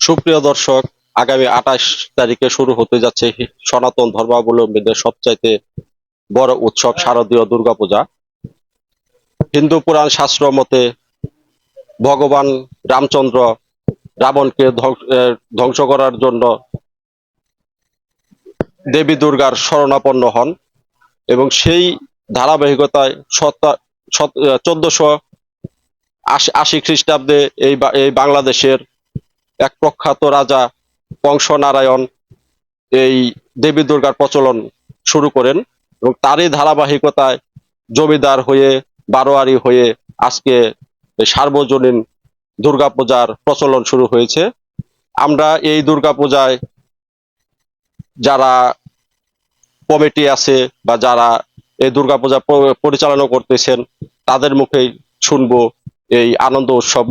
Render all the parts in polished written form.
সুপ্রিয় দর্শক, আগামী 28 তারিখে শুরু হতে যাচ্ছে সনাতন ধর্মাবলম্বীদের সবচাইতে বড় উৎসব শারদীয় দুর্গাপূজা। হিন্দু পুরাণ শাস্ত্র মতে ভগবান রামচন্দ্র রাবণকে ধ্বংস করার জন্য দেবী দুর্গার শরণাপন্ন হন এবং সেই ধারাবাহিকতায় 1480 খ্রিস্টাব্দে এই বাংলাদেশের এক প্রখ্যাত রাজা কংস নারায়ণ এই দেবী দুর্গার প্রচলন শুরু করেন এবং তারই ধারাবাহিকতায় জমিদার হয়ে বারোয়ারি হয়ে আজকে সার্বজনীন দুর্গাপূজার প্রচলন শুরু হয়েছে। আমরা এই দুর্গাপূজায় যারা কমিটি আছে বা যারা এই দুর্গাপূজা পরিচালনা করতেছেন তাদের মুখেই শুনবো এই আনন্দ উৎসব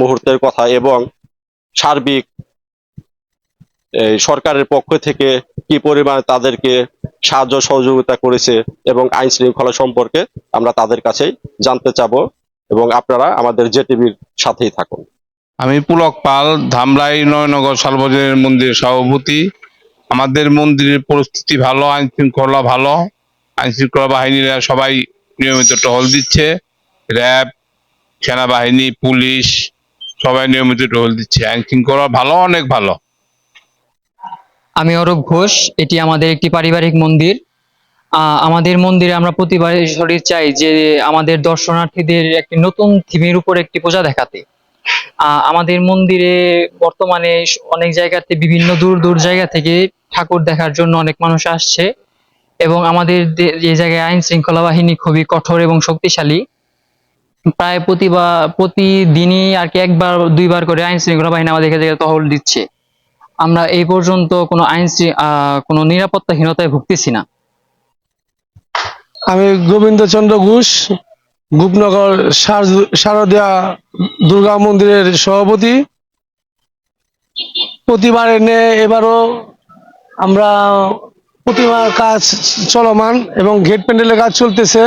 মুহূর্তের কথা এবং সার্বিক সরকারের পক্ষ থেকে কি পরিমাণে তাদেরকে সাহায্য সহযোগিতা করেছে এবং আইন শৃঙ্খলা সম্পর্কে আমরা তাদের কাছেই জানতে চাবো এবং আপনারা আমাদের জেটিভির সাথেই থাকুন। আমি পুলক পাল, ধামরাই নয়নগর সার্বজনীন মন্দিরের সভাপতি। আমাদের মন্দিরের পরিস্থিতি ভালো, আইন শৃঙ্খলা ভালো। আইন শৃঙ্খলা বাহিনীরা সবাই নিয়মিত টহল দিচ্ছে। র্যাব, সেনাবাহিনী, পুলিশ সবাই নিয়মিত টহল দিচ্ছে। আইন শৃঙ্খলা ভালো, অনেক ভালো। আমি অরূপ ঘোষ। এটি আমাদের একটি পারিবারিক মন্দির। আমাদের মন্দিরে আমরা প্রতিবার শরীর চাই যে আমাদের দর্শনার্থীদের একটি নতুন থিমের উপর একটি পূজা দেখাতে। আমাদের মন্দিরে বর্তমানে অনেক জায়গাতে বিভিন্ন দূর দূর জায়গা থেকে ঠাকুর দেখার জন্য অনেক মানুষ আসছে এবং আমাদের যে জায়গায় আইন শৃঙ্খলা বাহিনী খুবই কঠোর এবং শক্তিশালী। প্রায় প্রতিদিনই আর কি একবার দুইবার করে আইন শৃঙ্খলা বাহিনী আমাদের জায়গায় টহল দিচ্ছে। আমরা এই পর্যন্ত কোনো নিরাপত্তাহীনতায় ভুগতেছি না। আমি গোবিন্দচন্দ্র ঘোষ, গোপনগর শারদীয়া দুর্গা মন্দিরের সভাপতি। প্রতিবারের ন্যায় এবারও আমরা প্রতিমার কাজ চলমান এবং গেট প্যান্ডেলের কাজ চলতেছে।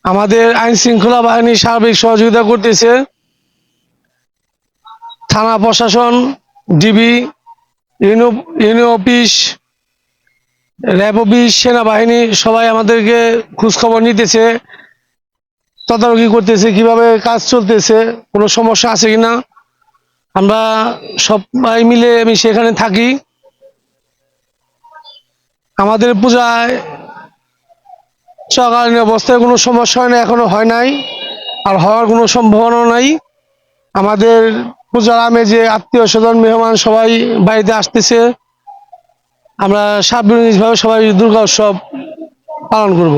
আমাদের আইন শৃঙ্খলা বাহিনী সার্বিক সহযোগিতা করতেছে। থানা প্রশাসন, DB, union office, RAB office, সেনাবাহিনী সবাই আমাদেরকে খোঁজখবর নিতেছে, তদারকি করতেছে কিভাবে কাজ চলতেছে, কোনো সমস্যা আছে কিনা। আমরা সবাই মিলে আমি সেখানে থাকি। আমাদের পূজায় চলাকালীন অবস্থায় কোনো সমস্যা হয় না, এখনো হয় নাই, আর হওয়ার কোনো সম্ভাবনা নাই। আমাদের পূজার আমেজে আত্মীয় স্বজন মেহমান সবাই বাড়িতে আসতেছে। আমরা সার্বজনীনভাবে সবাই দুর্গা উৎসব পালন করব।